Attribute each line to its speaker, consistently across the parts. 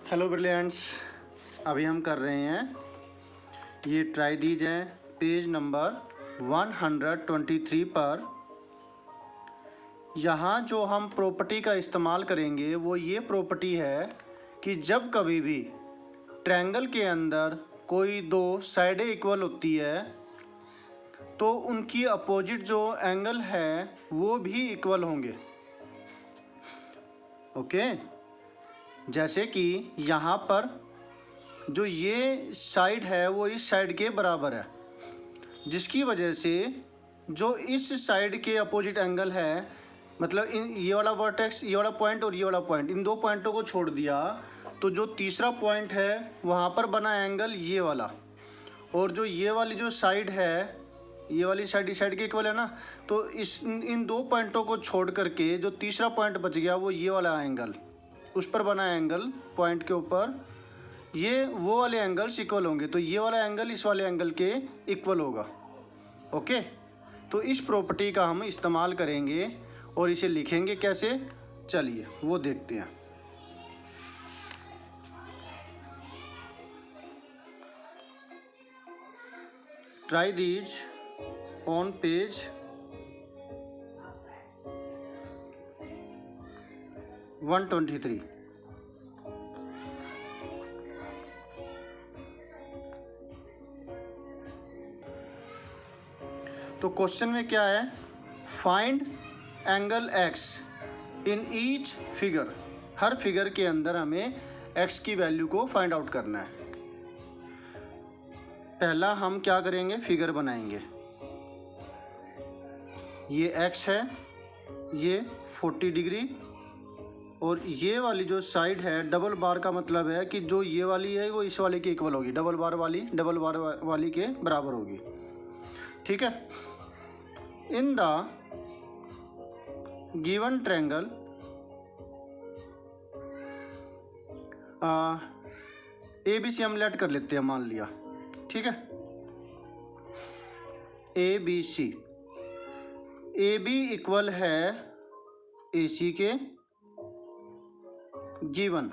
Speaker 1: Hello brilliants, अभी हम कर रहे हैं ये ट्राई दीज है पेज नंबर 123 पर। यहाँ जो हम प्रॉपर्टी का इस्तेमाल करेंगे वो ये प्रॉपर्टी है कि जब कभी भी ट्रायंगल के अंदर कोई दो साइडें इक्वल होती है तो उनकी अपोजिट जो एंगल है वो भी इक्वल होंगे। ओके, जैसे कि यहाँ पर जो ये साइड है वो इस साइड के बराबर है, जिसकी वजह से जो इस साइड के अपोजिट एंगल है, मतलब ये वाला वर्टेक्स, ये वाला पॉइंट और ये वाला पॉइंट, इन दो पॉइंटों को छोड़ दिया तो जो तीसरा पॉइंट है वहाँ पर बना एंगल ये वाला, और जो ये वाली जो साइड है, ये वाली साइड इस साइड के इक्वल है ना, तो इन दो पॉइंटों को छोड़ करके जो तीसरा पॉइंट बच गया वो ये वाला एंगल, उस पर बना एंगल पॉइंट के ऊपर, ये वो वाले एंगल्स इक्वल होंगे। तो ये वाला एंगल इस वाले एंगल के इक्वल होगा। ओके, तो इस प्रॉपर्टी का हम इस्तेमाल करेंगे और इसे लिखेंगे कैसे, चलिए वो देखते हैं। Try these on page 123। तो क्वेश्चन में क्या है, find angle x in each figure. Her figure के अंदर हमें एक्स की वैल्यू को फाइंड आउट करना है। पहला हम क्या करेंगे, फिगर बनाएंगे। ये एक्स है, ये 40 डिग्री, और ये वाली जो साइड है डबल बार का मतलब है कि जो ये वाली है वो इस वाले के इक्वल होगी, डबल बार वाली के बराबर होगी। ठीक है, in the given triangle A B C हम लेट कर लेते हैं, मान लिया। ठीक है, A B C, A B equal है ए सी के गिवन।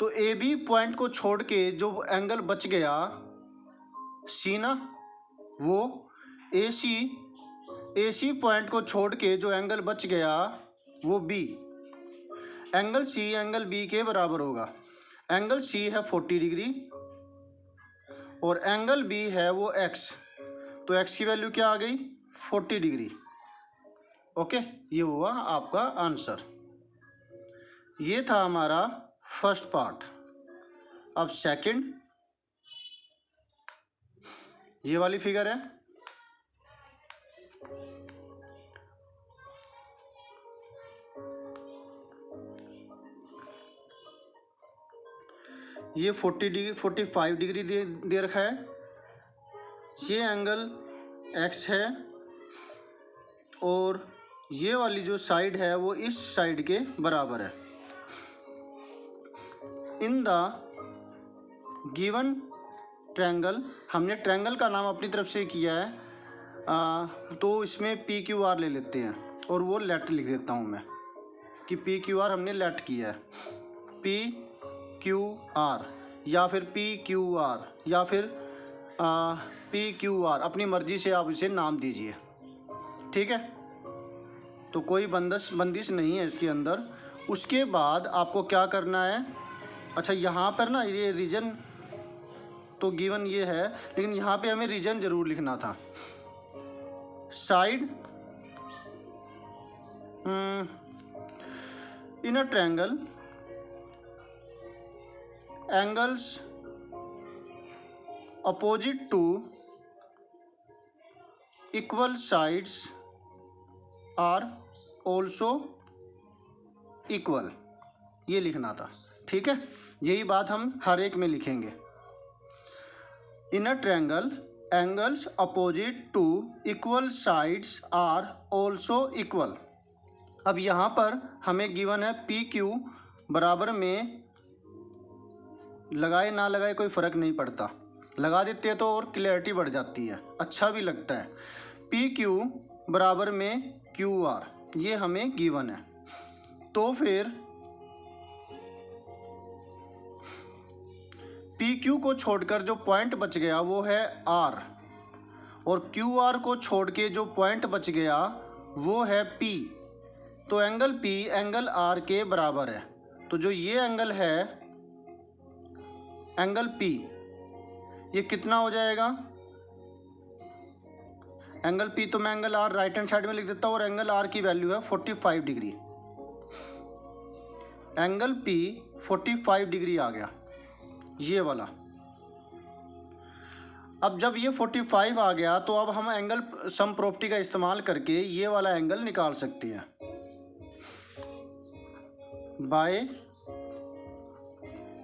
Speaker 1: तो ए बी पॉइंट को छोड़ के जो एंगल बच गया सी ना, वो ए सी पॉइंट को छोड़ के जो एंगल बच गया वो B, angle C angle B के बराबर होगा। एंगल सी है 40 डिग्री और एंगल बी है वो एक्स, तो एक्स की वैल्यू क्या आ गई, 40 डिग्री। ओके, ये हुआ आपका आंसर। ये था हमारा फर्स्ट पार्ट। अब सेकंड, ये वाली फिगर है, ये 45 डिग्री दे रखा है, ये एंगल एक्स है, और ये वाली जो साइड है वो इस साइड के बराबर है। इन द गिवन ट्रायंगल, हमने ट्रायंगल का नाम अपनी तरफ से किया है, तो इसमें पी क्यू आर ले लेते हैं और वो लेट लिख देता हूँ मैं कि पी क्यू आर हमने लेट किया है। पी क्यू आर या फिर पी क्यू आर या फिर पी क्यू आर, अपनी मर्जी से आप इसे नाम दीजिए। ठीक है, तो कोई बंदिश नहीं है इसके अंदर। उसके बाद आपको क्या करना है, अच्छा यहाँ पर ना ये रीजन तो गिवन ये है, लेकिन यहाँ पे हमें रीजन ज़रूर लिखना था। Side in a triangle, angles opposite to equal sides are also equal, ये लिखना था। ठीक है, यही बात हम हर एक में लिखेंगे। In a triangle angles opposite to equal sides are also equal. अब यहाँ पर हमें गिवन है पी क्यू बराबर में, लगाए ना लगाए कोई फ़र्क नहीं पड़ता, लगा देते हैं तो और क्लैरिटी बढ़ जाती है, अच्छा भी लगता है। पी क्यू बराबर में क्यू आर, ये हमें गिवन है। तो फिर क्यू को छोड़कर जो पॉइंट बच गया वो है आर, और क्यू आर को छोड़ के जो पॉइंट बच गया वो है पी। तो एंगल पी एंगल आर के बराबर है। तो जो ये एंगल है एंगल पी, ये कितना हो जाएगा? एंगल पी तो मैं angle R right hand side में लिख देता हूँ, और एंगल आर की वैल्यू है 45 डिग्री। एंगल पी 45 डिग्री आ गया, ये वाला। अब जब ये 45 आ गया तो अब हम एंगल सम प्रॉपर्टी का इस्तेमाल करके ये वाला एंगल निकाल सकते हैं बाय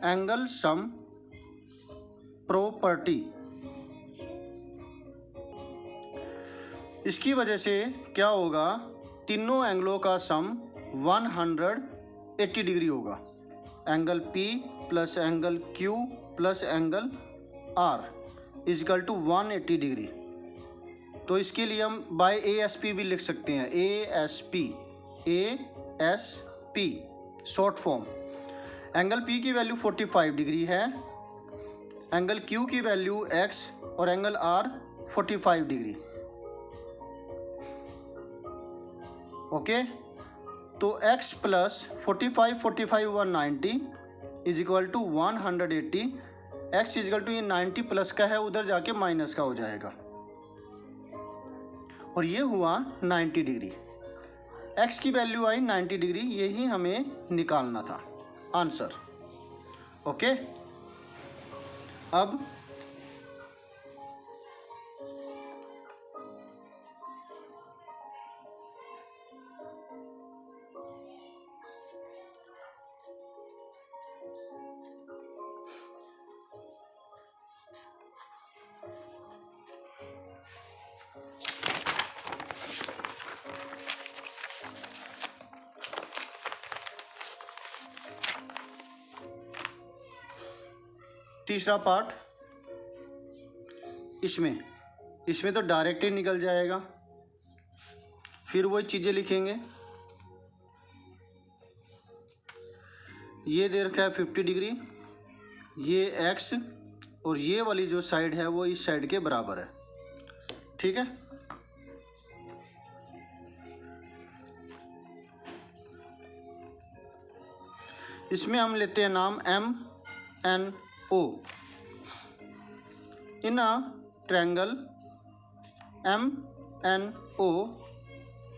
Speaker 1: एंगल सम प्रॉपर्टी। इसकी वजह से क्या होगा, तीनों एंगलों का सम 180 डिग्री होगा। Angle P plus angle Q plus angle R is equal to 180 degree. तो इसके लिए हम बाय ASP भी लिख सकते हैं, ASP short form. Angle P की वैल्यू 45 डिग्री है, एंगल Q की वैल्यू X और एंगल R 45 डिग्री। ओके, तो x plus 45 190 is equal to 180। x is equal to ये 90 प्लस का है, उधर जाके माइनस का हो जाएगा, और ये हुआ 90 डिग्री। x की वैल्यू आई 90 डिग्री, यही हमें निकालना था आंसर। ओके, अब तीसरा पार्ट, इसमें तो डायरेक्ट ही निकल जाएगा, फिर वही चीज़ें लिखेंगे। ये दे रखा है 50 डिग्री, ये x, और ये वाली जो साइड है वो इस साइड के बराबर है। ठीक है, इसमें हम लेते हैं नाम MNO। In a triangle MNO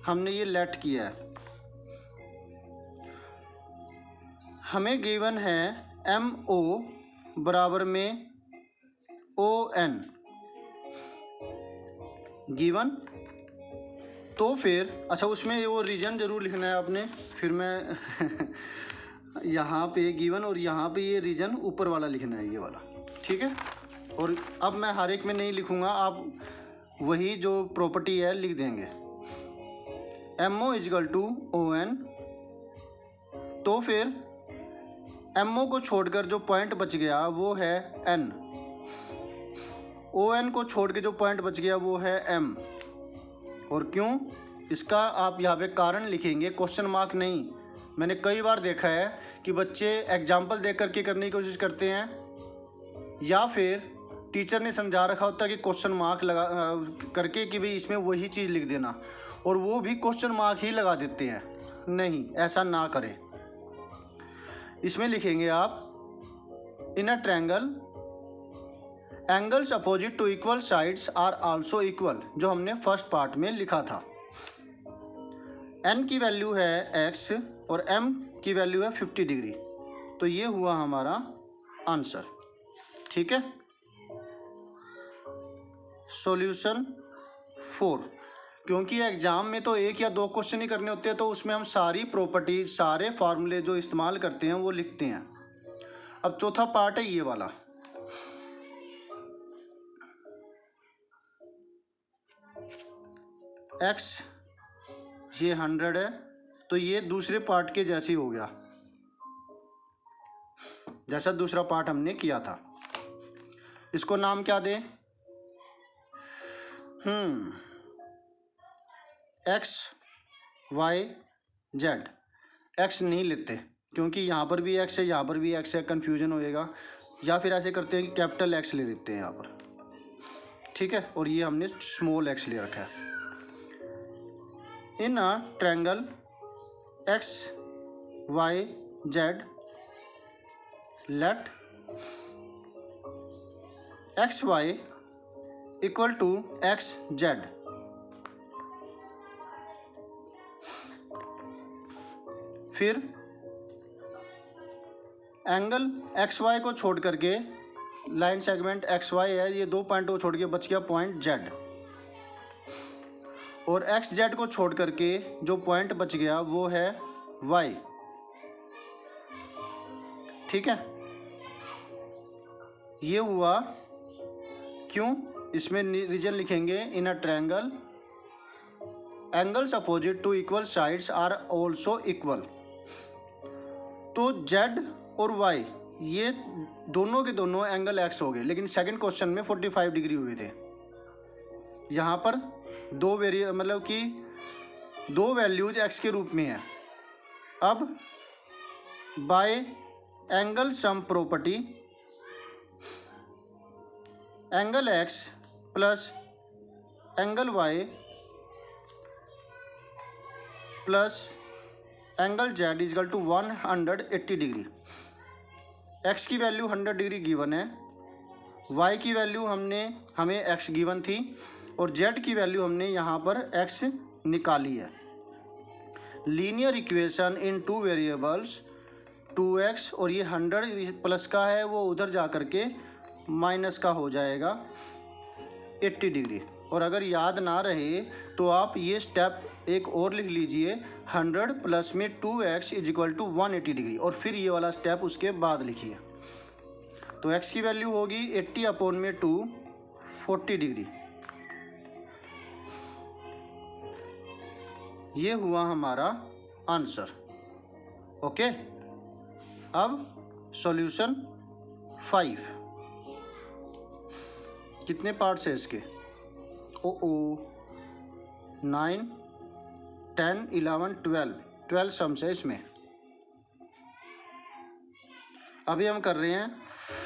Speaker 1: हमने ये लेट किया है। हमें गिवन है MO बराबर में ON गिवन। तो फिर अच्छा, उसमें वो रीजन ज़रूर लिखना है आपने, फिर मैं यहाँ पे गिवन और यहाँ पे ये रीजन ऊपर वाला लिखना है, ये वाला। ठीक है, और अब मैं हर एक में नहीं लिखूँगा, आप वही जो प्रॉपर्टी है लिख देंगे। MO is equal to ON। तो फिर MO को छोड़कर जो पॉइंट बच गया वो है N, ON को छोड़ के जो पॉइंट बच गया वो है M। और क्यों, इसका आप यहाँ पे कारण लिखेंगे, क्वेश्चन मार्क नहीं। मैंने कई बार देखा है कि बच्चे एग्जाम्पल देख करके करने की कोशिश करते हैं, या फिर टीचर ने समझा रखा होता है कि क्वेश्चन मार्क लगा करके कि भाई इसमें वही चीज़ लिख देना, और वो भी क्वेश्चन मार्क ही लगा देते हैं। नहीं, ऐसा ना करें। इसमें लिखेंगे आप in a triangle angles opposite to equal sides are also equal, जो हमने फर्स्ट पार्ट में लिखा था। n की वैल्यू है x और m की वैल्यू है 50 डिग्री। तो ये हुआ हमारा आंसर। ठीक है, सॉल्यूशन 4। क्योंकि एग्ज़ाम में तो एक या दो क्वेश्चन ही करने होते हैं, तो उसमें हम सारी प्रॉपर्टी, सारे फार्मूले जो इस्तेमाल करते हैं वो लिखते हैं। अब चौथा पार्ट है ये वाला। x ये 100 है, तो ये दूसरे पार्ट के जैसे ही हो गया, जैसा दूसरा पार्ट हमने किया था। इसको नाम क्या दें? x y z। x नहीं लेते क्योंकि यहाँ पर भी x है, यहाँ पर भी x है, कन्फ्यूजन होएगा। या फिर ऐसे करते हैं कि कैपिटल एक्स ले लेते हैं यहाँ पर, ठीक है, और ये हमने स्मॉल एक्स ले रखा है। In a triangle X Y Z let X Y equal to X Z. फिर एंगल एक्स वाई को छोड़ करके, लाइन सेगमेंट एक्स वाई है, ये दो पॉइंट को छोड़ के बच गया पॉइंट जेड, और एक्स जेड को छोड़ करके जो पॉइंट बच गया वो है वाई, ठीक है। ये हुआ क्यों, इसमें रीजन लिखेंगे in a triangle angles opposite to equal sides are also equal. तो जेड और वाई ये दोनों के दोनों एंगल एक्स हो गए, लेकिन सेकंड क्वेश्चन में 45 डिग्री हुए थे। यहाँ पर मतलब कि दो वैल्यूज एक्स के रूप में है। अब by angle sum property angle X plus angle Y plus angle Z is equal to 180 degree. X की वैल्यू 100 डिग्री गिवन है, वाई की वैल्यू हमें एक्स गिवन थी, और जेड की वैल्यू हमने यहाँ पर एक्स निकाली है। Linear equation in two variables 2x, और ये 100 प्लस का है वो उधर जा कर के माइनस का हो जाएगा 80 डिग्री। और अगर याद ना रहे तो आप ये स्टेप एक और लिख लीजिए, 100 प्लस में 2x is equal to 180 degree, और फिर ये वाला स्टेप उसके बाद लिखिए। तो x की वैल्यू होगी 80 अपॉन में 2 40 डिग्री। ये हुआ हमारा आंसर। ओके, अब सॉल्यूशन 5। कितने पार्ट्स है इसके? 9 10 11 12 सम्स है इसमें। अभी हम कर रहे हैं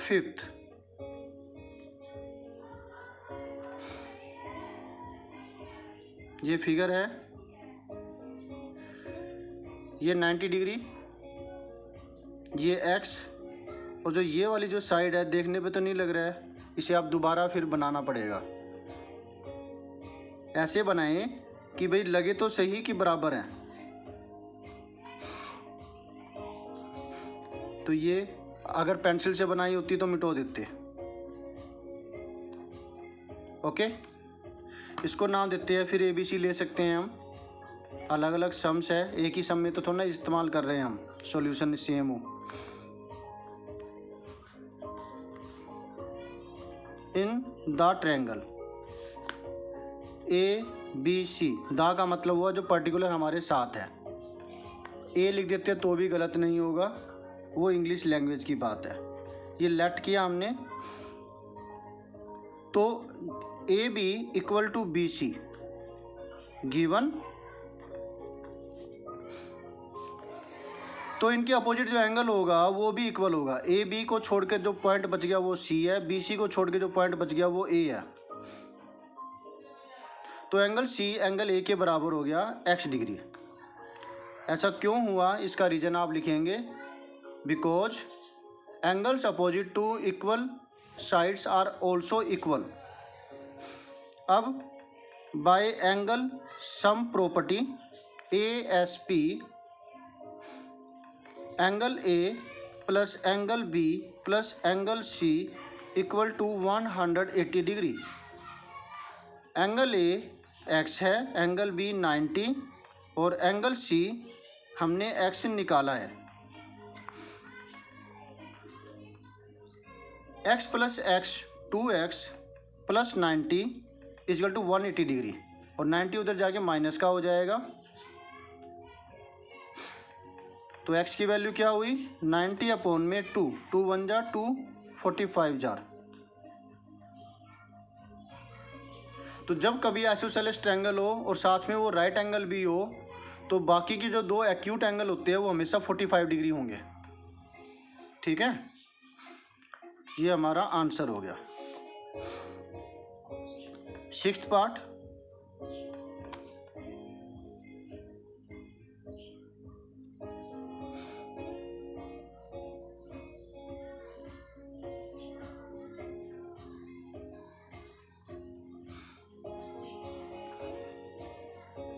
Speaker 1: 5th। ये फिगर है, ये 90 डिग्री, ये x, और जो ये वाली जो साइड है देखने पे तो नहीं लग रहा है, इसे आप दोबारा फिर बनाना पड़ेगा। ऐसे बनाएं कि भाई लगे तो सही कि बराबर हैं। तो ये अगर पेंसिल से बनाई होती तो मिटो देते। ओके, इसको नाम देते हैं, फिर ABC ले सकते हैं हम। अलग अलग सम्स है, एक ही सम में तो थोड़ा इस्तेमाल कर रहे हैं हम, सॉल्यूशन सेम हो। इन द ट्रायंगल ABC, दा का मतलब हुआ जो पर्टिकुलर हमारे साथ है। ए लिख देते तो भी गलत नहीं होगा, वो इंग्लिश लैंग्वेज की बात है। ये लेट किया हमने, तो AB equal to BC given. तो इनके अपोजिट जो एंगल होगा वो भी इक्वल होगा। AB को छोड़ के जो पॉइंट बच गया वो C है, BC को छोड़ के जो पॉइंट बच गया वो A है। तो एंगल C एंगल A के बराबर हो गया x डिग्री। ऐसा क्यों हुआ, इसका रीज़न आप लिखेंगे, because angles opposite to equal sides are also equal. अब by angle sum property ASP angle A plus angle B plus angle C equal to 180 degree. Angle A x है, angle B 90, और angle C हमने x निकाला है। x plus x 2x plus 90 is equal to 180 degree, और 90 उधर जाके minus का हो जाएगा। तो x की वैल्यू क्या हुई, 90 अपॉन में 2 1 जा 2 45 जार। तो जब कभी आइसोसेलेस ट्रायंगल हो और साथ में वो राइट एंगल भी हो, तो बाकी की जो दो एक्यूट एंगल होते हैं वो हमेशा 45 डिग्री होंगे। ठीक है, ये हमारा आंसर हो गया। सिक्स्थ पार्ट,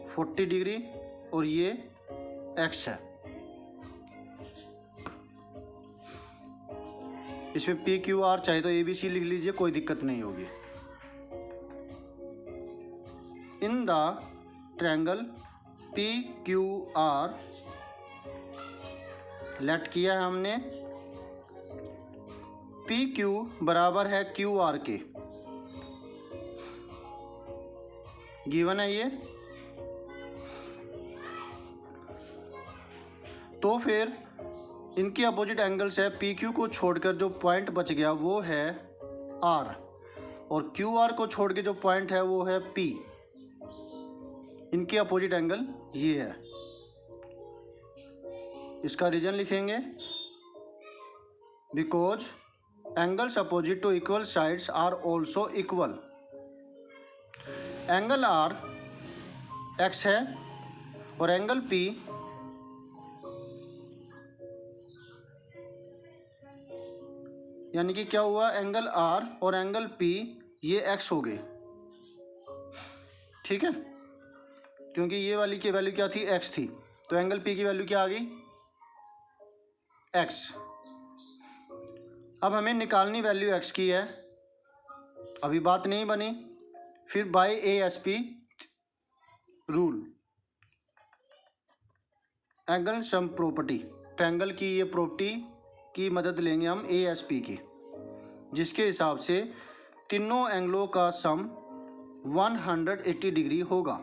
Speaker 1: फोर्टी डिग्री और ये एक्स है। इसमें पी क्यू आर चाहे तो ABC लिख लीजिए, कोई दिक्कत नहीं होगी। In the triangle PQR, let किया है हमने, PQ बराबर है QR के, गिवन है ये। तो फिर इनके अपोजिट एंगल्स है, PQ को छोड़कर जो पॉइंट बच गया वो है R, और QR को छोड़ के जो पॉइंट है वो है P। इनके अपोजिट एंगल ये है। इसका रीजन लिखेंगे, because angles opposite to equal sides are also equal. Angle R X है और एंगल P यानी कि क्या हुआ, एंगल R और एंगल P ये X हो गए, ठीक है, क्योंकि ये वाली की वैल्यू क्या थी, X थी, तो एंगल P की वैल्यू क्या आ गई, X। अब हमें निकालनी वैल्यू X की है, अभी बात नहीं बनी। फिर by ASP rule, angle sum property, triangle की ये प्रॉपर्टी की मदद लेंगे हम ASP की, जिसके हिसाब से तीनों एंगलों का सम 180 डिग्री होगा।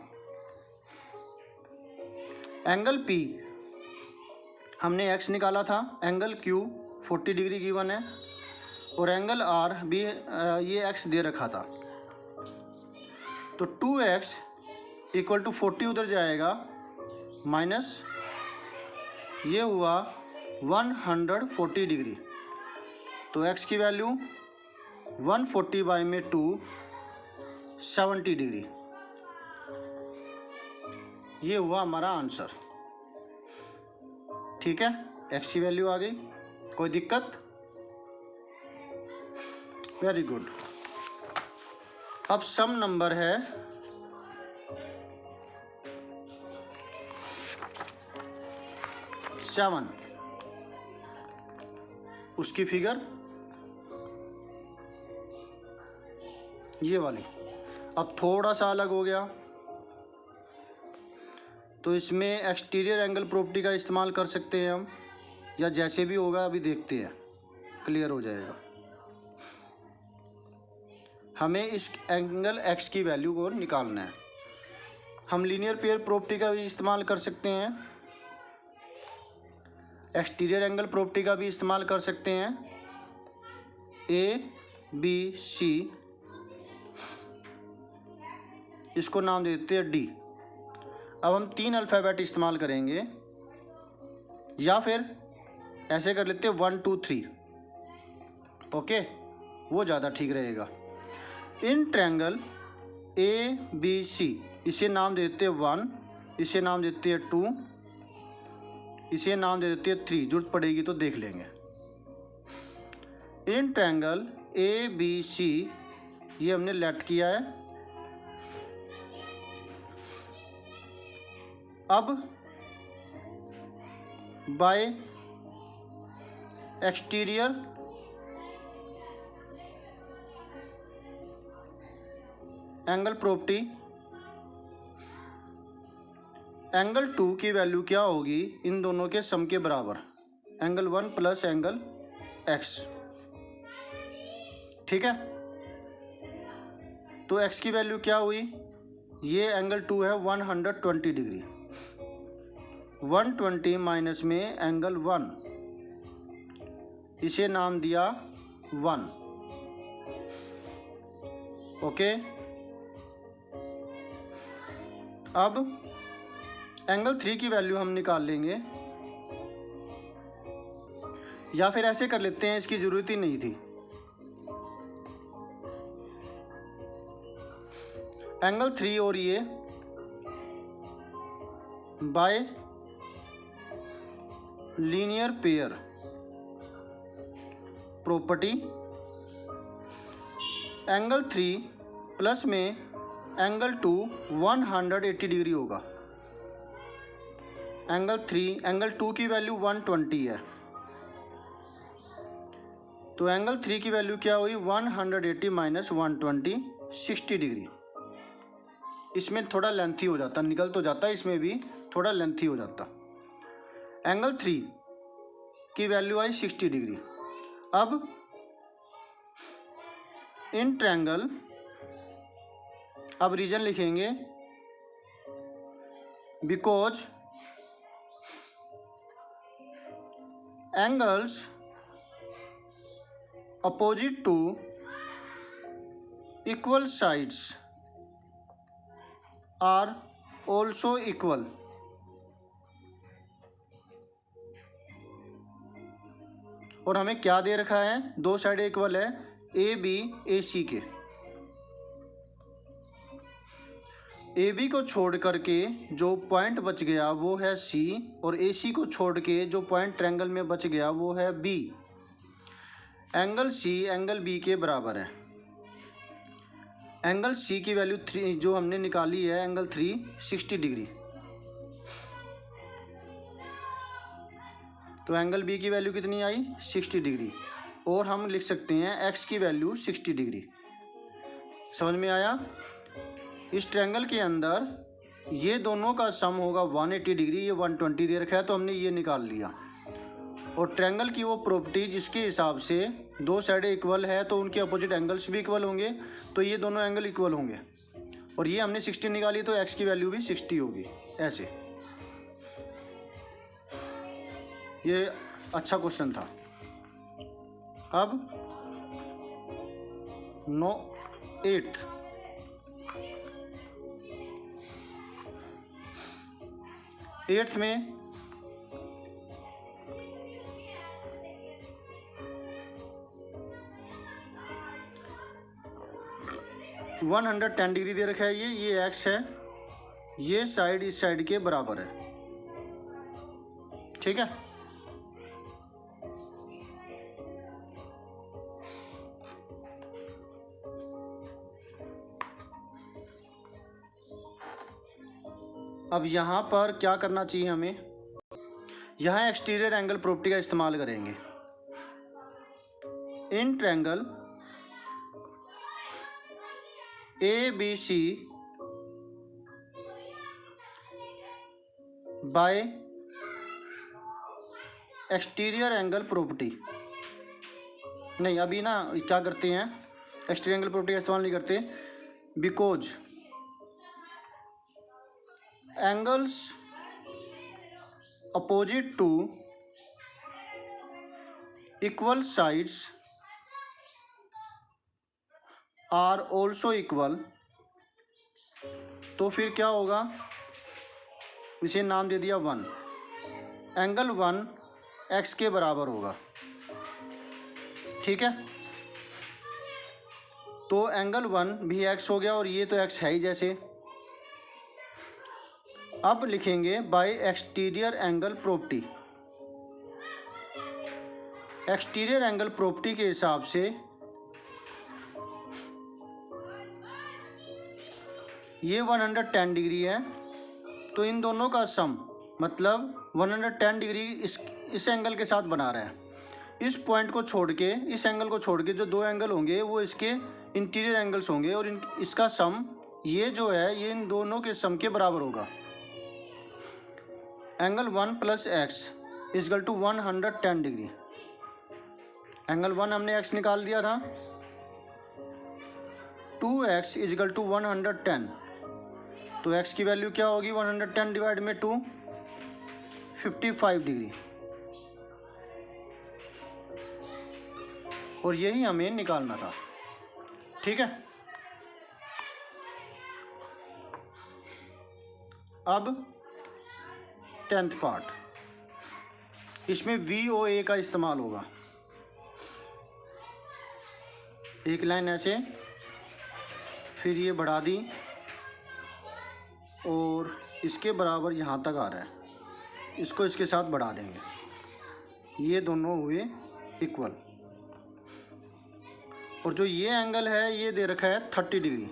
Speaker 1: एंगल P हमने X निकाला था, एंगल Q 40 डिग्री गिवन है, और एंगल R भी ये X दे रखा था। तो 2X इक्वल टू 40 उधर जाएगा, माइनस ये हुआ 140 डिग्री। तो X की वैल्यू 140 बाई में 2 70 डिग्री, ये हुआ हमारा आंसर। ठीक है, X की वैल्यू आ गई, कोई दिक्कत? Very good. अब सम नंबर है 7, उसकी फिगर ये वाली। अब थोड़ा सा अलग हो गया, तो इसमें एक्सटीरियर एंगल प्रॉपर्टी का इस्तेमाल कर सकते हैं हम, या जैसे भी होगा अभी देखते हैं, क्लियर हो जाएगा। हमें इस एंगल X की वैल्यू को निकालना है। हम लीनियर पेयर प्रॉपर्टी का भी इस्तेमाल कर सकते हैं, एक्सटीरियर एंगल प्रॉपर्टी का भी इस्तेमाल कर सकते हैं। ABC, इसको नाम देते हैं D। अब हम 3 अल्फ़ाबेट इस्तेमाल करेंगे, या फिर ऐसे कर लेते हैं 1 2 3, ओके, वो ज़्यादा ठीक रहेगा। इन ट्रायंगल ABC, इसे नाम देते हैं 1, इसे नाम देते हैं 2, इसे नाम दे देते हैं 3, जरूरत पड़ेगी तो देख लेंगे। इन ट्रायंगल ABC ये हमने लेट किया है। अब bye exterior angle property, angle 2 की वैल्यू क्या होगी, इन दोनों के सम के बराबर, एंगल 1 प्लस एंगल X, ठीक है। तो X की वैल्यू क्या हुई, ये एंगल 2 है 120 डिग्री, 120 माइनस में एंगल 1, इसे नाम दिया 1, ओके। अब एंगल 3 की वैल्यू हम निकाल लेंगे, या फिर ऐसे कर लेते हैं, इसकी ज़रूरत ही नहीं थी, एंगल 3 और ये bye linear pair property, angle 3 plus में एंगल 2 180 डिग्री होगा। एंगल 2 की वैल्यू 120 है, तो एंगल 3 की वैल्यू क्या हुई 180 माइनस 120 60 डिग्री। इसमें थोड़ा लेंथी हो जाता, निकल तो जाता, इसमें भी थोड़ा लेंथी हो जाता। एंगल 3 की वैल्यू आई 60 डिग्री। अब इन ट्रायंगल, अब रीजन लिखेंगे because angles opposite to equal sides are also equal. और हमें क्या दे रखा है, दो साइड इक्वल है ए बी ए सी के। ए बी को छोड़ करके जो पॉइंट बच गया वो है सी, और ए सी को छोड़ के जो पॉइंट ट्रायंगल में बच गया वो है B. Angle C angle B के बराबर है। एंगल सी की वैल्यू 3 जो हमने निकाली है, एंगल 3 60 डिग्री, तो एंगल बी की वैल्यू कितनी आई 60 डिग्री। और हम लिख सकते हैं एक्स की वैल्यू 60 डिग्री। समझ में आया? इस ट्रायंगल के अंदर ये दोनों का सम होगा 180 डिग्री, ये 120 दे रखा है तो हमने ये निकाल लिया। और ट्रायंगल की वो प्रॉपर्टी जिसके हिसाब से दो साइडें इक्वल है तो उनके अपोजिट एंगल्स भी इक्वल होंगे, तो ये दोनों एंगल इक्वल होंगे। और ये हमने 60 निकाली तो एक्स की वैल्यू भी 60 होगी। ऐसे ये अच्छा क्वेश्चन था। अब 8th में वन 110 डिग्री दे रखा है। ये एक्स है, ये साइड इस साइड के बराबर है। ठीक है, अब यहाँ पर क्या करना चाहिए हमें, यहाँ एक्सटीरियर एंगल प्रॉपर्टी का इस्तेमाल करेंगे। In triangle A B C by exterior angle property, नहीं अभी ना क्या करते हैं, एक्सटीरियर एंगल प्रॉपर्टी का इस्तेमाल नहीं करते, because angles opposite to equal sides are also equal. तो फिर क्या होगा, इसे नाम दे दिया 1। एंगल 1 एक्स के बराबर होगा। ठीक है, तो एंगल 1 भी एक्स हो गया और ये तो एक्स है ही जैसे। अब लिखेंगे bye exterior angle property. Exterior angle property के हिसाब से ये 110 डिग्री है, तो इन दोनों का सम मतलब 110 डिग्री इस एंगल के साथ बना रहा है। इस पॉइंट को छोड़ के, इस एंगल को छोड़ के जो दो एंगल होंगे वो इसके इंटीरियर एंगल्स होंगे, और इसका सम ये जो है ये इन दोनों के सम के बराबर होगा। Angle 1 plus X is equal to 110 degree. Angle 1 हमने एक्स निकाल दिया था, 2x इजकल टू 110, तो x की वैल्यू क्या होगी 110 डिवाइड में 2 55 डिग्री। और यही हमें निकालना था। ठीक है, अब 10th पार्ट, इसमें VOA का इस्तेमाल होगा। एक लाइन ऐसे, फिर ये बढ़ा दी, और इसके बराबर यहाँ तक आ रहा है, इसको इसके साथ बढ़ा देंगे, ये दोनों हुए इक्वल। और जो ये एंगल है ये दे रखा है 30 डिग्री,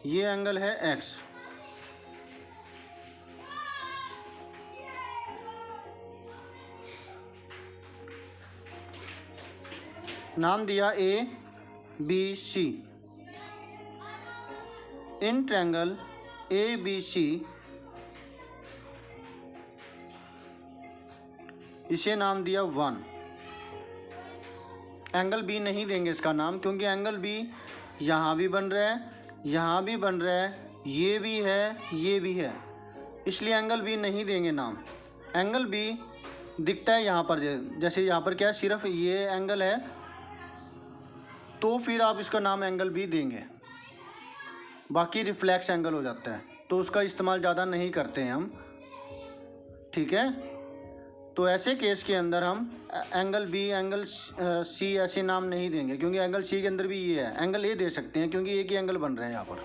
Speaker 1: ये एंगल है x। नाम दिया ABC। इन ट्रायंगल ABC इसे नाम दिया 1। एंगल B नहीं देंगे इसका नाम, क्योंकि एंगल B यहाँ भी बन रहा है, यहाँ भी बन रहा है, ये भी है, ये भी है, इसलिए एंगल B नहीं देंगे नाम। एंगल B दिखता है यहाँ पर, जैसे यहाँ पर क्या है, सिर्फ ये एंगल है, तो फिर आप इसका नाम एंगल B देंगे। बाकी रिफ्लेक्स एंगल हो जाता है, तो उसका इस्तेमाल ज़्यादा नहीं करते हैं हम, ठीक है। तो ऐसे केस के अंदर हम एंगल B, एंगल C ऐसे नाम नहीं देंगे, क्योंकि एंगल C के अंदर भी ये है। एंगल A दे सकते हैं, क्योंकि एक ही एंगल बन रहा है यहाँ पर।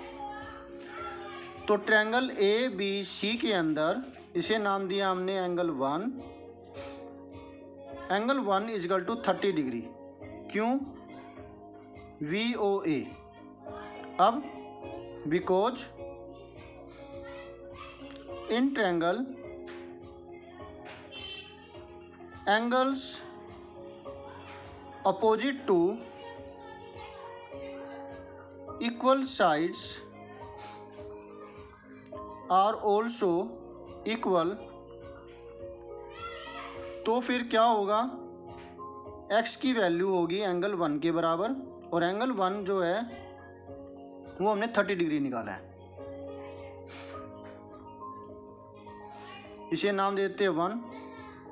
Speaker 1: तो ट्रायंगल ABC के अंदर इसे नाम दिया हमने angle 1। Angle 1 is equal to 30 degree, क्यों? VOA। अब because in triangle angles opposite to equal sides are also equal। तो फिर क्या होगा, x की वैल्यू होगी एंगल 1 के बराबर, और एंगल 1 जो है वो हमने 30 डिग्री निकाला है। इसे नाम देते हैं 1।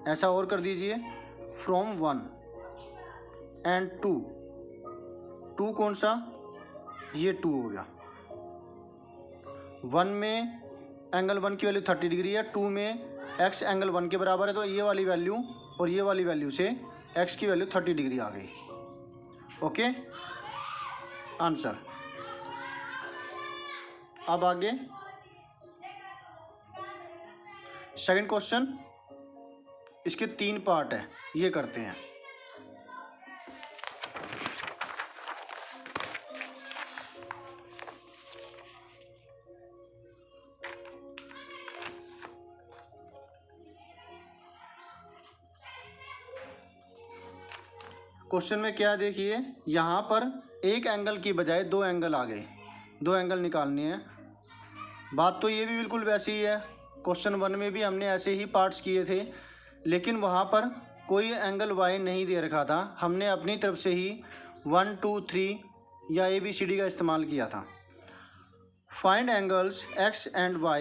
Speaker 1: ऐसा और कर दीजिए, फ्रॉम 1 एंड 2। 2 कौन सा, ये 2 हो गया। 1 में एंगल 1 की वैल्यू 30 डिग्री है, 2 में x एंगल 1 के बराबर है, तो ये वाली वैल्यू और ये वाली वैल्यू से x की वैल्यू 30 डिग्री आ गई। Okay, answer. अब आगे सेकंड क्वेश्चन, इसके 3 पार्ट है, ये करते हैं। क्वेश्चन में क्या देखिए, यहाँ पर एक एंगल की बजाय 2 एंगल आ गए, 2 एंगल निकालने हैं। बात तो ये भी बिल्कुल वैसी ही है, क्वेश्चन 1 में भी हमने ऐसे ही पार्ट्स किए थे, लेकिन वहाँ पर कोई एंगल y नहीं दे रखा था, हमने अपनी तरफ से ही 1 2 3 या ABCD का इस्तेमाल किया था। Find angles x and y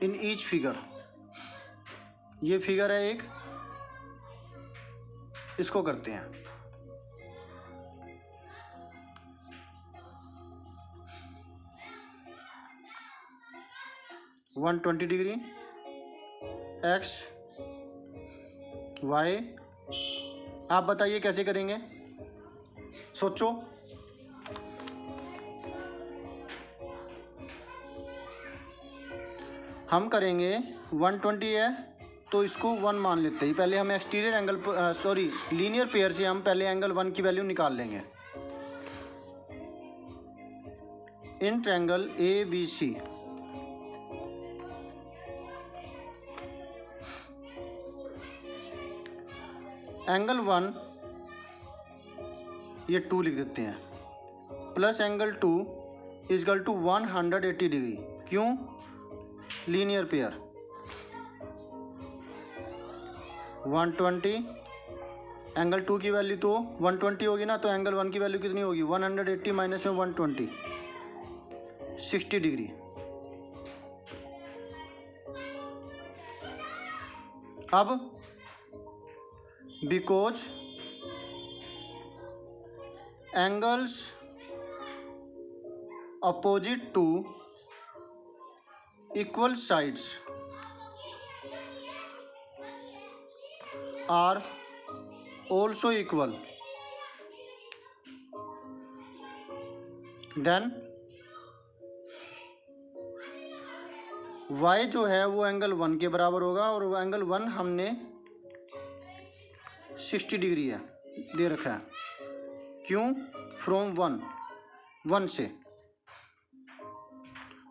Speaker 1: in each figure. ये फिगर है एक, इसको करते हैं। One 120 degree, x y। आप बताइए कैसे करेंगे, सोचो। हम करेंगे 120 है, तो इसको 1 मान लेते हैं। पहले हम एक्सटीरियर एंगल लीनियर पेयर से हम पहले एंगल 1 की वैल्यू निकाल लेंगे। इन ट्रायंगल ABC एंगल 1 ये 2 लिख देते हैं, plus angle 2 equal to 180 degree, क्यों? Linear pair. 120 एंगल 2 की वैल्यू तो 120 होगी ना, तो एंगल 1 की वैल्यू कितनी होगी, 180 माइनस में 120, 60 डिग्री। अब because angles opposite to equal sides are also equal, then y जो है वो एंगल 1 के बराबर होगा, और वो एंगल 1 हमने 60 डिग्री है दे रखा है। क्यों? फ्रॉम 1 से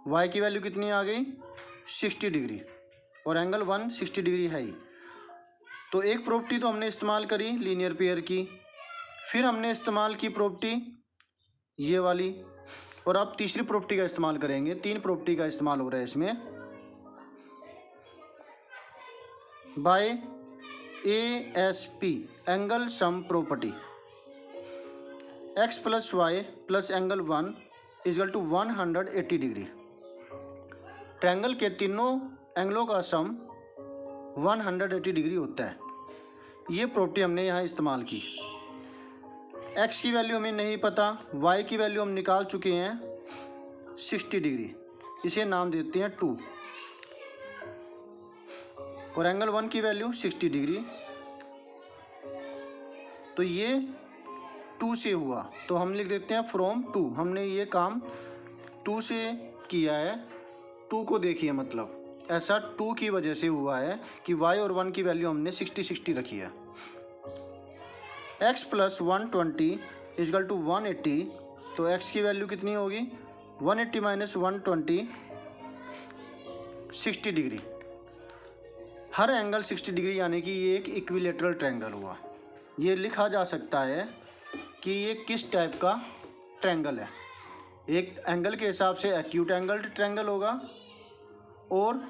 Speaker 1: y की वैल्यू कितनी आ गई? 60 डिग्री, और एंगल 1 60 डिग्री है ही। तो एक प्रॉपर्टी तो हमने इस्तेमाल करी लीनियर पेयर की, फिर हमने इस्तेमाल की प्रॉपर्टी ये वाली, और अब तीसरी प्रॉपर्टी का इस्तेमाल करेंगे। 3 प्रॉपर्टी का इस्तेमाल हो रहा है इसमें। By ASP angle sum property, x plus Y plus angle 1 is equal to 180 degree. Triangle के तीनों एंगलों का सम 180 डिग्री होता है। ये प्रॉपर्टी हमने यहाँ इस्तेमाल की। x की वैल्यू हमें नहीं पता, y की वैल्यू हम निकाल चुके हैं 60 डिग्री, इसे नाम देते हैं 2, और एंगल 1 की वैल्यू 60 डिग्री। तो ये 2 से हुआ, तो हम लिख देते हैं फ्रॉम 2। हमने ये काम 2 से किया है। 2 को देखिए, मतलब ऐसा 2 की वजह से हुआ है कि y और 1 की वैल्यू हमने 60 रखी है। x प्लस 120 इजकल टू 180, तो x की वैल्यू कितनी होगी? 180 माइनस 120 60 डिग्री। हर एंगल 60 डिग्री, यानी कि ये एक इक्विलेटरल ट्रायंगल हुआ। ये लिखा जा सकता है कि ये किस टाइप का ट्रायंगल है। एक एंगल के हिसाब से एक्यूट एंगल ट्रायंगल होगा, और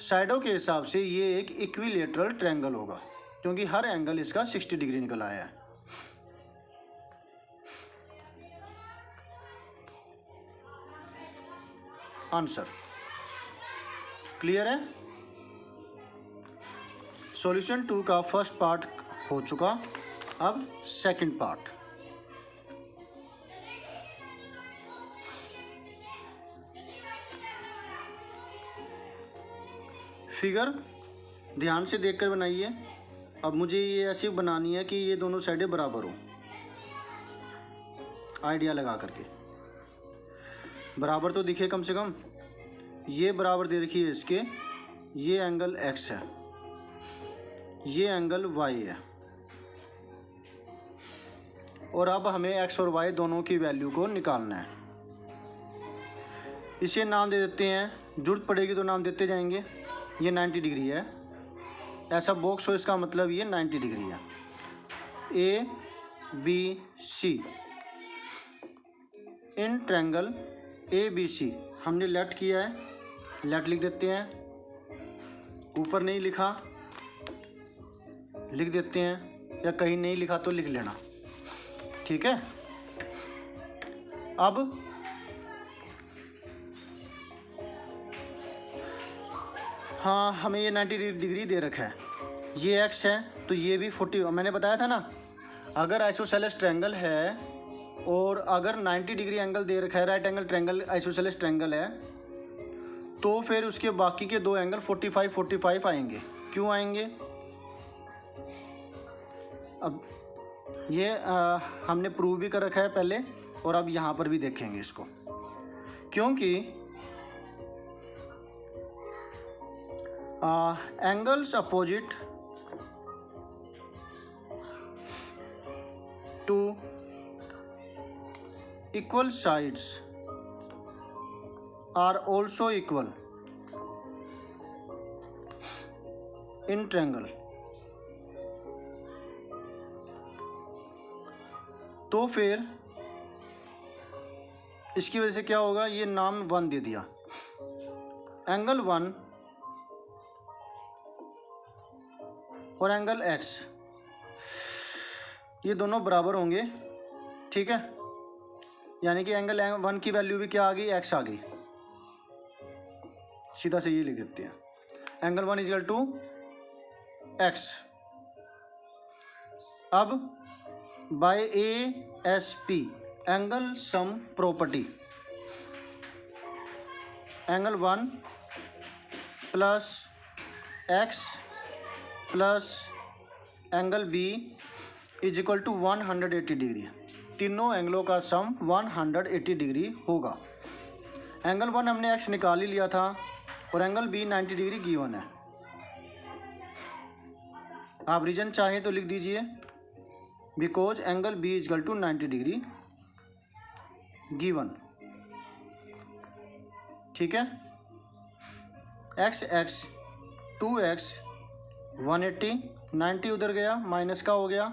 Speaker 1: साइडों के हिसाब से ये एक इक्विलेटरल ट्रायंगल होगा, क्योंकि हर एंगल इसका 60 डिग्री निकल आया है। आंसर क्लियर है? सॉल्यूशन 2 का फर्स्ट पार्ट हो चुका, अब सेकंड पार्ट। फिगर ध्यान से देखकर बनाइए। अब मुझे ये ऐसी बनानी है कि ये दोनों साइडें बराबर हो, आइडिया लगा करके। बराबर तो दिखे कम से कम। ये बराबर दे रखी है इसके, ये एंगल x है, ये एंगल y है, और अब हमें x और y दोनों की वैल्यू को निकालना है। इसे नाम दे देते हैं, जरूरत पड़ेगी तो नाम देते जाएंगे। ये 90 डिग्री है, ऐसा बॉक्स हो, इसका मतलब ये 90 डिग्री है। ABC इन ट्रायंगल ABC हमने लेट किया है, लेट लिख देते हैं। ऊपर नहीं लिखा लिख देते हैं, या कहीं नहीं लिखा तो लिख लेना, ठीक है। अब हाँ, हमें ये 90 डिग्री दे रखा है, ये x है, तो ये भी 40। मैंने बताया था ना, अगर आइसोसेलेस ट्रायंगल है और अगर 90 डिग्री एंगल दे रखा है, right angle triangle isosceles triangle है, तो फिर उसके बाकी के दो एंगल 45 आएंगे। क्यों आएंगे? अब ये हमने प्रूव भी कर रखा है पहले, और अब यहाँ पर भी देखेंगे इसको, क्योंकि angles opposite to equal sides are also equal in triangle. तो फिर इसकी वजह से क्या होगा? ये नाम 1 दे दिया। एंगल 1 और एंगल x, ये दोनों बराबर होंगे, ठीक है। यानी कि एंगल 1 की वैल्यू भी क्या आ गई? x आ गई। सीधा से ये लिख देते हैं, एंगल 1 इक्वल टू x। अब by ASP angle sum property, angle 1 plus x plus angle B is equal to 180 degree. तीनों एंगलों का सम 180 डिग्री होगा। एंगल 1 हमने x निकाल ही लिया था और एंगल B 90 डिग्री गिवन है। आप रीजन चाहें तो लिख दीजिए, because angle B is equal to 90 degree given. ठीक है, x 2x 180, 90 उधर गया, माइनस का हो गया,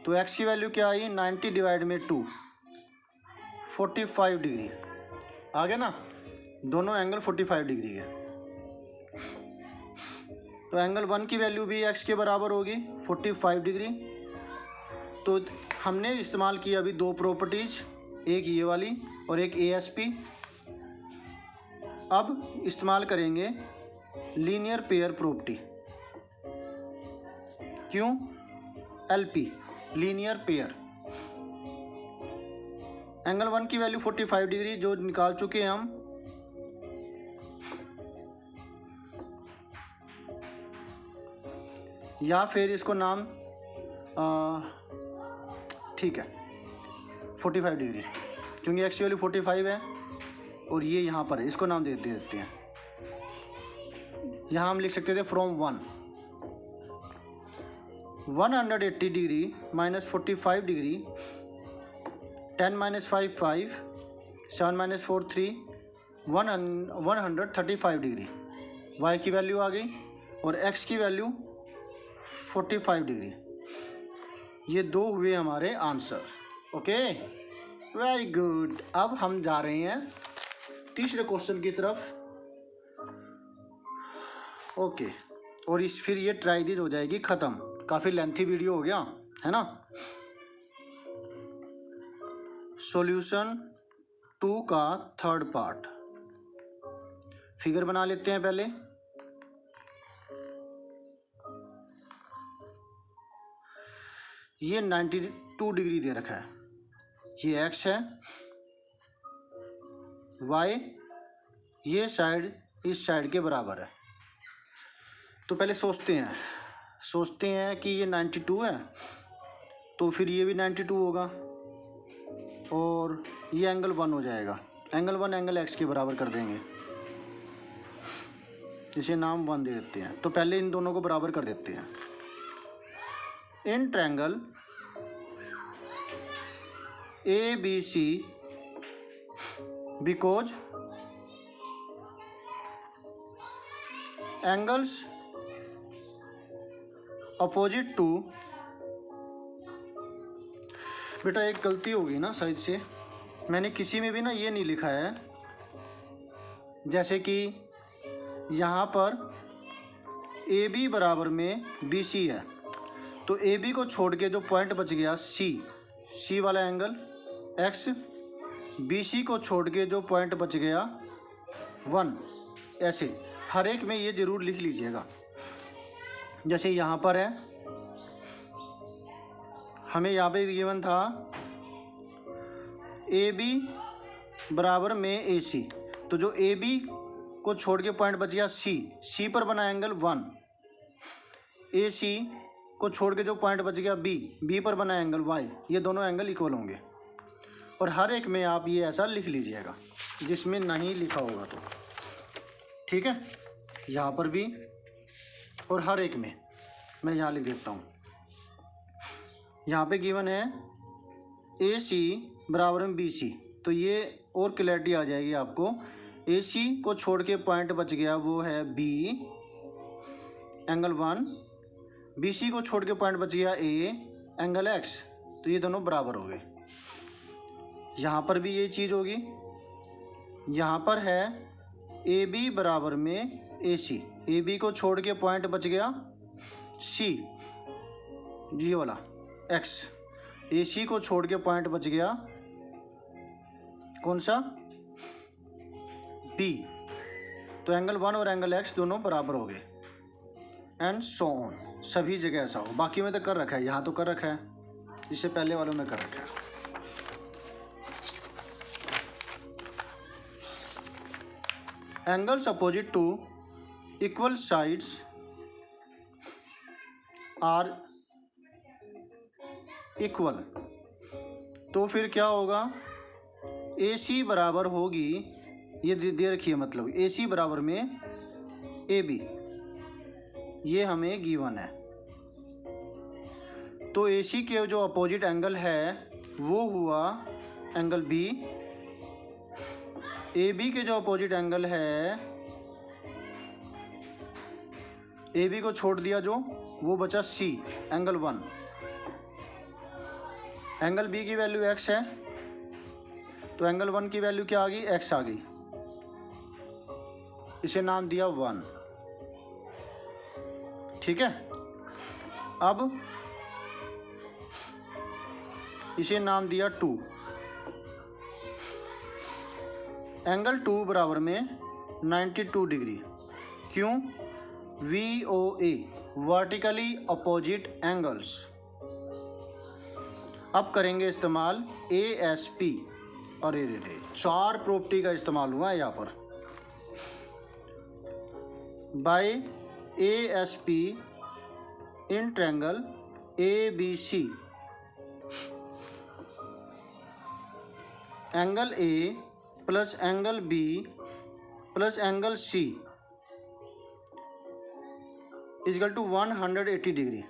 Speaker 1: तो x की वैल्यू क्या आई, 90 डिवाइड में 2, 45 डिग्री आ गया ना, दोनों एंगल 45 डिग्री है। तो एंगल 1 की वैल्यू भी x के बराबर होगी 45 डिग्री। तो हमने इस्तेमाल किया अभी दो प्रॉपर्टीज, एक ये वाली और एक ASP। अब इस्तेमाल करेंगे लीनियर पेयर प्रॉपर्टी। क्यों? LP linear pair. एंगल 1 की वैल्यू 45 डिग्री जो निकाल चुके हैं हम, या फिर इसको नाम ठीक है 45 डिग्री, क्योंकि x की वैल्यू 45 है और ये यहाँ पर है, इसको नाम दे देते हैं। यहाँ हम लिख सकते थे from 180 degree minus 45 degree, 10 minus 5 5, 7 minus 4 3, 135 degree y की वैल्यू आ गई और x की वैल्यू 45 डिग्री। ये दो हुए हमारे आंसर। Okay, very good. अब हम जा रहे हैं तीसरे क्वेश्चन की तरफ। ओके, और इस फिर ये ट्राई दिस हो जाएगी ख़त्म। काफ़ी लेंथी वीडियो हो गया है ना। सॉल्यूशन 2 का थर्ड पार्ट। फिगर बना लेते हैं पहले। ये 92 डिग्री दे रखा है, ये x है, y ये साइड इस साइड के बराबर है। तो पहले सोचते हैं कि ये 92 है, तो फिर ये भी 92 होगा और ये एंगल 1 हो जाएगा। एंगल 1 एंगल x के बराबर कर देंगे, इसे नाम 1 दे देते हैं। तो पहले इन दोनों को बराबर कर देते हैं। इन triangle ABC because angles opposite to, बेटा एक गलती होगी ना साइड से, मैंने किसी में भी ना ये नहीं लिखा है। जैसे कि यहाँ पर AB बराबर में BC है, तो AB को छोड़ के जो पॉइंट बच गया C वाला एंगल x, BC को छोड़ के जो पॉइंट बच गया 1, ऐसे हर एक में ये ज़रूर लिख लीजिएगा। जैसे यहाँ पर है, हमें यहाँ पे गिवन था AB बराबर में AC, तो जो AB को छोड़ के पॉइंट बच गया C पर बना एंगल 1, AC को छोड़ के जो पॉइंट बच गया B पर बना एंगल Y, ये दोनों एंगल इक्वल होंगे। और हर एक में आप ये ऐसा लिख लीजिएगा जिसमें नहीं लिखा होगा तो, ठीक है। यहाँ पर भी और हर एक में मैं यहाँ लिख देता हूँ। यहाँ पे गिवन है AC बराबर में BC, तो ये और क्लैरिटी आ जाएगी आपको। AC को छोड़ के पॉइंट बच गया वो है B एंगल 1, BC को छोड़ के पॉइंट बच गया A एंगल X, तो ये दोनों बराबर हो गए। यहाँ पर भी ये चीज़ होगी। यहाँ पर है AB बराबर में AC, AB को छोड़ के पॉइंट बच गया C, ये वाला X, AC को छोड़ के पॉइंट बच गया कौन सा B, तो एंगल 1 और एंगल X दोनों बराबर हो गए। एंड सो ऑन, सभी जगह ऐसा हो। बाकी में तो कर रखा है, यहाँ तो कर रखा है, इससे पहले वालों में कर रखा है। Angles opposite to equal sides are equal, तो फिर क्या होगा, AC बराबर होगी, ये दे रखी है, मतलब AC बराबर में AB, ये हमें गिवन है। तो AC के जो अपोजिट एंगल है वो हुआ एंगल B, AB के जो अपोजिट एंगल है, AB को छोड़ दिया जो, वो बचा C, एंगल 1। एंगल B की वैल्यू x है, तो एंगल 1 की वैल्यू क्या आ गई, x आ गई, इसे नाम दिया 1। ठीक है, अब इसे नाम दिया 2। एंगल 2 बराबर में 92 डिग्री, क्यों, VOA वर्टिकली अपोजिट एंगल्स। अब करेंगे इस्तेमाल ASP, और रे 4 प्रॉपर्टी का इस्तेमाल हुआ है यहाँ पर। By ASP in triangle ABC, angle A plus angle B plus angle C is equal to 180 degree.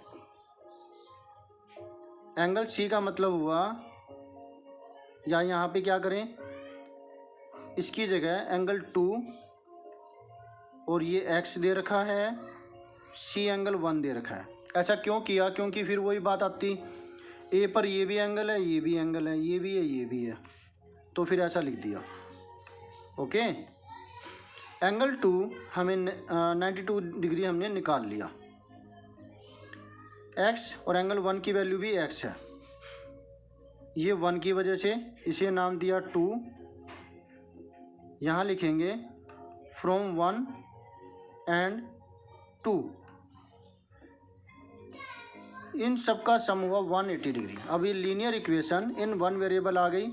Speaker 1: Angle C का मतलब हुआ, या यहाँ पे क्या करें, इसकी जगह एंगल 2 और ये x दे रखा है, C एंगल 1 दे रखा है। ऐसा क्यों किया, क्योंकि फिर वही बात आती, A पर ये भी एंगल है, ये भी एंगल है, ये भी है, ये भी है, तो फिर ऐसा लिख दिया। ओके, एंगल 2 हमें 92 डिग्री हमने निकाल लिया, x और एंगल 1 की वैल्यू भी x है, ये 1 की वजह से इसे नाम दिया 2। यहाँ लिखेंगे फ्रॉम 1 एंड 2, इन सब का सम हुआ 180 डिग्री। अब ये लीनियर इक्वेशन इन 1 वेरिएबल आ गई,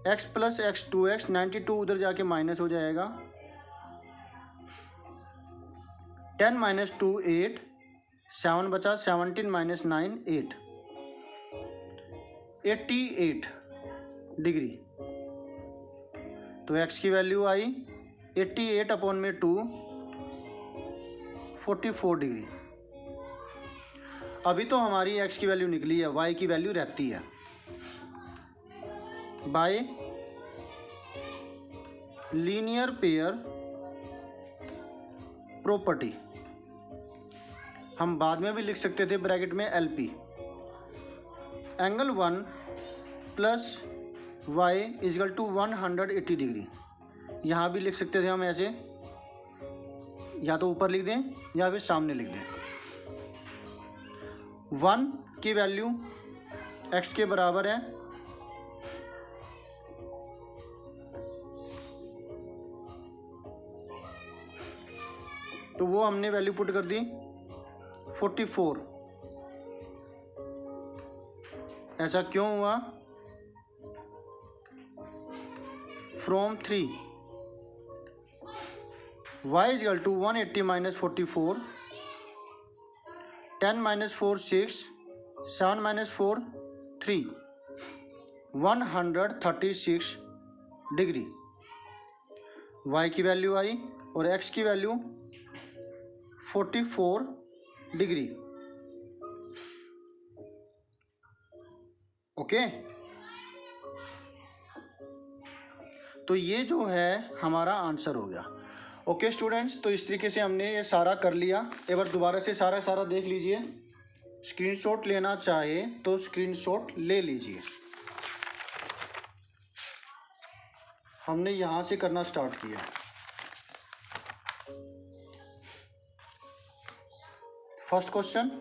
Speaker 1: x प्लस x 2x, 92 उधर जाके माइनस हो जाएगा, 10 माइनस 2 8, 7 बचा, 17 माइनस 9 8, 88 डिग्री। तो x की वैल्यू आई 88 अपॉन में 2, 44 डिग्री। अभी तो हमारी x की वैल्यू निकली है, y की वैल्यू रहती है। बाय लीनियर पेयर प्रॉपर्टी, हम बाद में भी लिख सकते थे ब्रैकेट में LP, angle 1 plus y is equal to 180 degree. यहाँ भी लिख सकते थे हम ऐसे, या तो ऊपर लिख दें या फिर सामने लिख दें। 1 की वैल्यू x के बराबर है, तो वो हमने वैल्यू पुट कर दी 44। ऐसा क्यों हुआ, from 3 y is equal to 180 minus 44, 10 minus 4 6, 7 minus 4 3, 136 degree. y की वैल्यू आई और x की वैल्यू 44 डिग्री। ओके, तो ये जो है हमारा आंसर हो गया। ओके स्टूडेंट्स, तो इस तरीके से हमने ये सारा कर लिया। एक बार दोबारा से सारा देख लीजिए, स्क्रीनशॉट लेना चाहे तो स्क्रीनशॉट ले लीजिए। हमने यहाँ से करना स्टार्ट किया। फर्स्ट क्वेश्चन,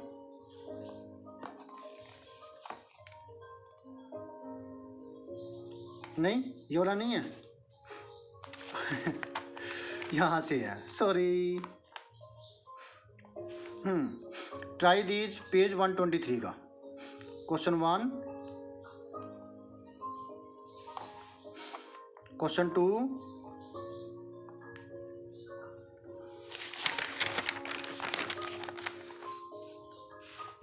Speaker 1: नहीं ये वाला नहीं है यहाँ से है, सॉरी। ट्राई दीज, पेज 123 का क्वेश्चन 1, क्वेश्चन 2,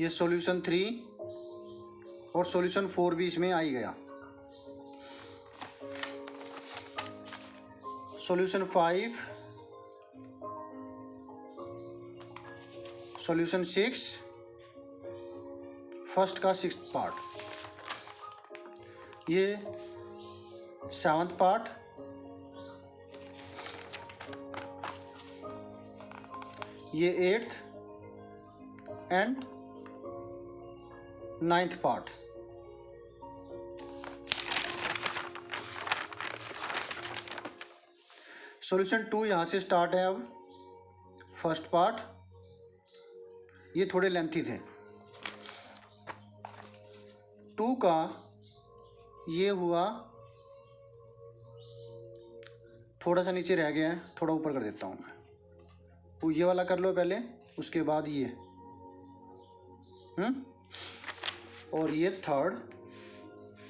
Speaker 1: ये सॉल्यूशन 3 और सॉल्यूशन 4 भी इसमें आ ही गया। सॉल्यूशन 5, सॉल्यूशन 6, फर्स्ट का 6th पार्ट, ये 7th पार्ट, ये 8th and 9th part. Solution 2 यहाँ से स्टार्ट है। अब फर्स्ट पार्ट, ये थोड़े लेंथी थे। 2 का ये हुआ, थोड़ा सा नीचे रह गया है, थोड़ा ऊपर कर देता हूँ मैं। तो ये वाला कर लो पहले, उसके बाद ये, और ये 3rd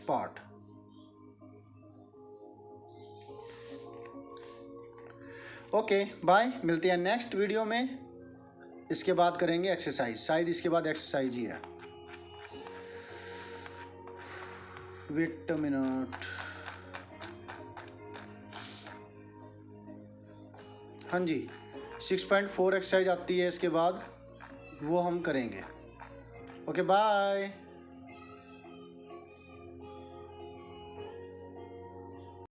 Speaker 1: पार्ट। ओके बाय, मिलते हैं नेक्स्ट वीडियो में। इसके बाद करेंगे एक्सरसाइज, शायद इसके बाद एक्सरसाइज ही है। वेट अ मिनट, हाँ जी 6.4 एक्सरसाइज आती है इसके बाद, वो हम करेंगे। Okay bye.